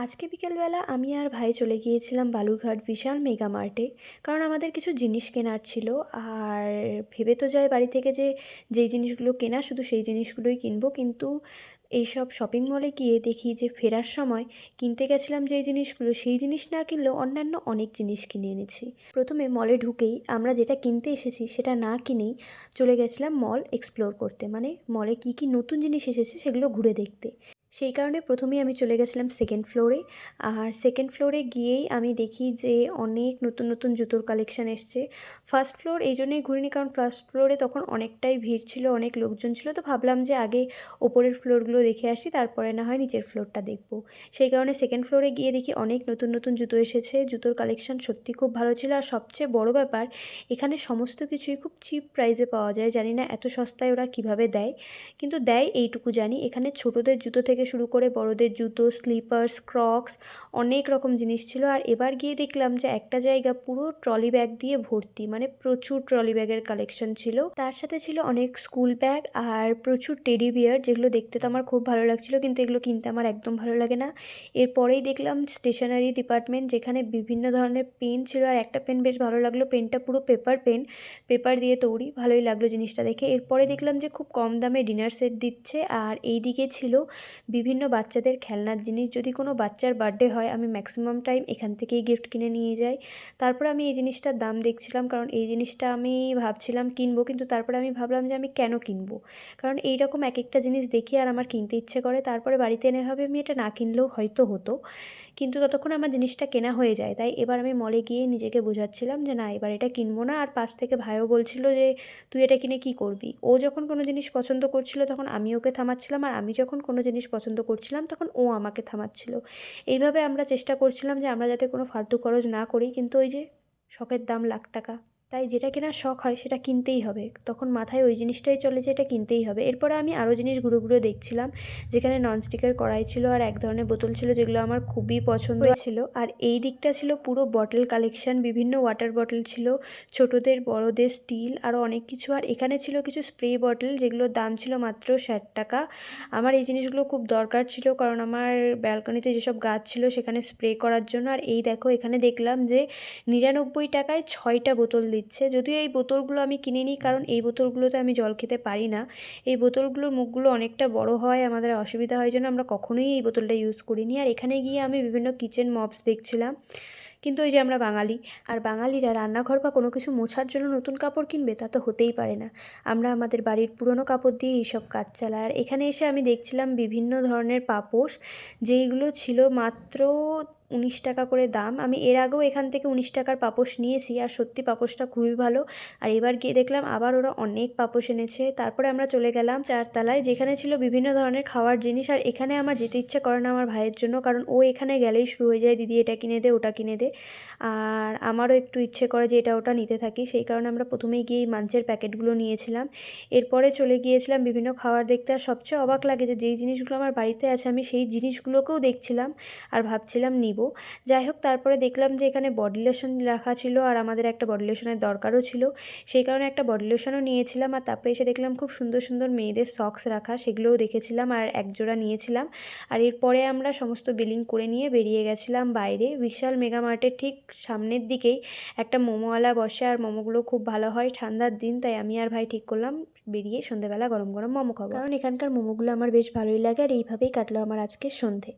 আজকে বিকেলবেলা আমি আর ভাই চলে গিয়েছিলাম বালুরঘাট বিশাল মেগা মার্টে। কারণ আমাদের কিছু জিনিস কেনার ছিল। আর ভেবে তো যাই বাড়ি থেকে যে যেই জিনিসগুলো কেনা শুধু সেই জিনিসগুলোই কিনবো, কিন্তু এইসব শপিং মলে গিয়ে দেখি যে ফেরার সময় কিনতে গেছিলাম যেই জিনিসগুলো, সেই জিনিস না কিনলেও অন্যান্য অনেক জিনিস কিনে এনেছি। প্রথমে মলে ঢুকেই আমরা যেটা কিনতে এসেছি সেটা না কিনেই চলে গেছিলাম মল এক্সপ্লোর করতে, মানে মলে কী কী নতুন জিনিস এসেছে সেগুলো ঘুরে দেখতে। সেই কারণে প্রথমেই আমি চলে গেছিলাম সেকেন্ড ফ্লোরে। আর সেকেন্ড ফ্লোরে গিয়েই আমি দেখি যে অনেক নতুন নতুন জুতোর কালেকশান এসছে। ফার্স্ট ফ্লোর এই জন্যই ঘুরিনি, কারণ ফার্স্ট ফ্লোরে তখন অনেকটাই ভিড় ছিল, অনেক লোকজন ছিল, তো ভাবলাম যে আগে ওপরের ফ্লোরগুলো দেখে আসি, তারপরে না হয় নিচের ফ্লোরটা দেখব। সেই কারণে সেকেন্ড ফ্লোরে গিয়ে দেখি অনেক নতুন নতুন জুতো এসেছে। জুতোর কালেকশান সত্যি খুব ভালো ছিল। আর সবচেয়ে বড় ব্যাপার, এখানে সমস্ত কিছুই খুব চিপ প্রাইসে পাওয়া যায়। জানি না এত সস্তায় ওরা কীভাবে দেয়, কিন্তু দেয় এইটুকু জানি। এখানে ছোটোদের জুতো থেকে শুরু করে বড়দের জুতো, স্লিপার্স, ক্রক্স, অনেক রকম জিনিস ছিল। আর এবার গিয়ে দেখলাম যে একটা জায়গা পুরো ট্রলি ব্যাগ দিয়ে ভর্তি, মানে প্রচুর ট্রলি ব্যাগের কালেকশন ছিল। তার সাথে ছিল অনেক স্কুল ব্যাগ আর প্রচুর টেডি বিয়ার, যেগুলো দেখতে তো আমার খুব ভালো লাগছিল, কিন্তু এগুলো কিনতে আমার একদম ভালো লাগে না। এরপরেই দেখলাম স্টেশনারি ডিপার্টমেন্ট, যেখানে বিভিন্ন ধরনের পেন ছিল। আর একটা পেন বেশ ভালো লাগলো, পেনটা পুরো পেপার পেন, পেপার দিয়ে তৈরি, ভালোই লাগলো জিনিসটা দেখে। এরপরে দেখলাম যে খুব কম দামে ডিনার সেট দিচ্ছে। আর এই দিকে ছিল বিভিন্ন বাচ্চাদের খেলনার জিনিস। যদি কোনো বাচ্চার বার্থডে হয় আমি ম্যাক্সিমাম টাইম এখান থেকেই গিফট কিনে নিয়ে যাই। তারপর আমি এই জিনিসটার দাম দেখছিলাম, কারণ এই জিনিসটা আমি ভাবছিলাম কিনবো, কিন্তু তারপরে আমি ভাবলাম যে আমি কেন কিনবো, কারণ এই রকম এক একটা জিনিস দেখি আর আমার কিনতে ইচ্ছে করে। তারপরে বাড়িতে এনে ভাবে আমি এটা না কিনলেও হয়তো হতো, কিন্তু ততক্ষণ আমার জিনিসটা কেনা হয়ে যায়। তাই এবার আমি মলে গিয়ে নিজেকে বোঝাচ্ছিলাম যে না, এবার এটা কিনবো না। আর পাশ থেকে ভাইও বলছিল যে তুই এটা কিনে কী করবি। ও যখন কোনো জিনিস পছন্দ করছিল তখন আমি ওকে থামাচ্ছিলাম, আর আমি যখন কোনো জিনিস পছন্দ করছিলাম তখন ও আমাকে থামাচ্ছিল। এইভাবে আমরা চেষ্টা করছিলাম যে আমরা যাতে কোনো ফালতু খরচ না করি, কিন্তু ওই যে শখের দাম লাখ টাকা, তাই যেটা কেনার শখ হয় সেটা কিনতেই হবে। তখন মাথায় ওই জিনিসটাই চলে যে এটা কিনতেই হবে। এরপরে আমি আরও জিনিস ঘুরে ঘুরে দেখছিলাম, যেখানে ননস্টিকের কড়াই ছিল আর এক ধরনের বোতল ছিল, যেগুলো আমার খুবই পছন্দ হয়েছিল। আর এই দিকটা ছিল পুরো বটল কালেকশন, বিভিন্ন ওয়াটার বটল ছিল, ছোটদের বড়দের স্টিল, আরও অনেক কিছু। আর এখানে ছিল কিছু স্প্রে বটল, যেগুলোর দাম ছিল মাত্র 60 টাকা। আমার এই জিনিসগুলো খুব দরকার ছিল, কারণ আমার ব্যালকনিতে যেসব গাছ ছিল সেখানে স্প্রে করার জন্য। আর এই দেখো, এখানে দেখলাম যে 99 টাকায় 6টা বোতল দিচ্ছে। যদিও এই বোতলগুলো আমি কিনে নিই, কারণ এই বোতলগুলোতে আমি জল খেতে পারি না। এই বোতলগুলোর মুখগুলো অনেকটা বড় হয়, আমাদের অসুবিধা হয় জন্য আমরা কখনোই এই বোতলটা ইউজ করিনি। আর এখানে গিয়ে আমি বিভিন্ন কিচেন মপস দেখছিলাম, কিন্তু ওই যে আমরা বাঙালি, আর বাঙালিরা রান্নাঘর বা কোনো কিছু মোছার জন্য নতুন কাপড় কিনবে তা তো হতেই পারে না। আমরা আমাদের বাড়ির পুরনো কাপড় দিয়ে এইসব কাজ চালাই। আর এখানে এসে আমি দেখছিলাম বিভিন্ন ধরনের পাপোশ, যেইগুলো ছিল মাত্র 19 টাকা করে দাম। আমি এর আগেও এখান থেকে 19 টাকার পাপোশ নিয়েছি, আর সত্যি পাপোশটা খুবই ভালো। আর এবার গিয়ে দেখলাম আবার ওরা অনেক পাপোশ এনেছে। তারপরে আমরা চলে গেলাম 4 তলায়, যেখানে ছিল বিভিন্ন ধরনের খাওয়ার জিনিস। আর এখানে আমার যেতে ইচ্ছে করে না আমার ভাইয়ের জন্য, কারণ ও এখানে গেলেই শুরু হয়ে যায় দিদি এটা কিনে দে, ওটা কিনে দে। আর আমারও একটু ইচ্ছে করে যে এটা ওটা নিতে থাকি। সেই কারণে আমরা প্রথমেই গিয়ে এই মাঞ্চের প্যাকেটগুলো নিয়েছিলাম। এরপরে চলে গিয়েছিলাম বিভিন্ন খাবার দেখতে। আর সবচেয়ে অবাক লাগে যে যেই জিনিসগুলো আমার বাড়িতে আছে আমি সেই জিনিসগুলোকেও দেখছিলাম আর ভাবছিলাম নিব। যাই হোক, তারপরে দেখলাম যে এখানে বডি লোশন রাখা ছিল, আর আমাদের একটা বডি লোশনের দরকারও ছিল, সেই কারণে একটা বডি লোশনও নিয়েছিলাম। আর তারপরে এসে দেখলাম খুব সুন্দর সুন্দর মেয়েদের সক্স রাখা, সেগুলোও দেখেছিলাম আর একজোড়া নিয়েছিলাম। আর এরপরে আমরা সমস্ত বিলিং করে নিয়ে বেরিয়ে গেছিলাম বাইরে। বিশাল মেগা মার্টের ঠিক সামনের দিকেই একটা মোমোওয়ালা বসে, আর মোমোগুলো খুব ভালো হয় ঠান্ডার দিন। তাই আমি আর ভাই ঠিক করলাম বেরিয়ে সন্ধ্যেবেলা গরম গরম মোমো খাবো, কারণ এখানকার মোমোগুলো আমার বেশ ভালোই লাগে। আর এইভাবেই কাটলো আমার আজকের সন্ধে।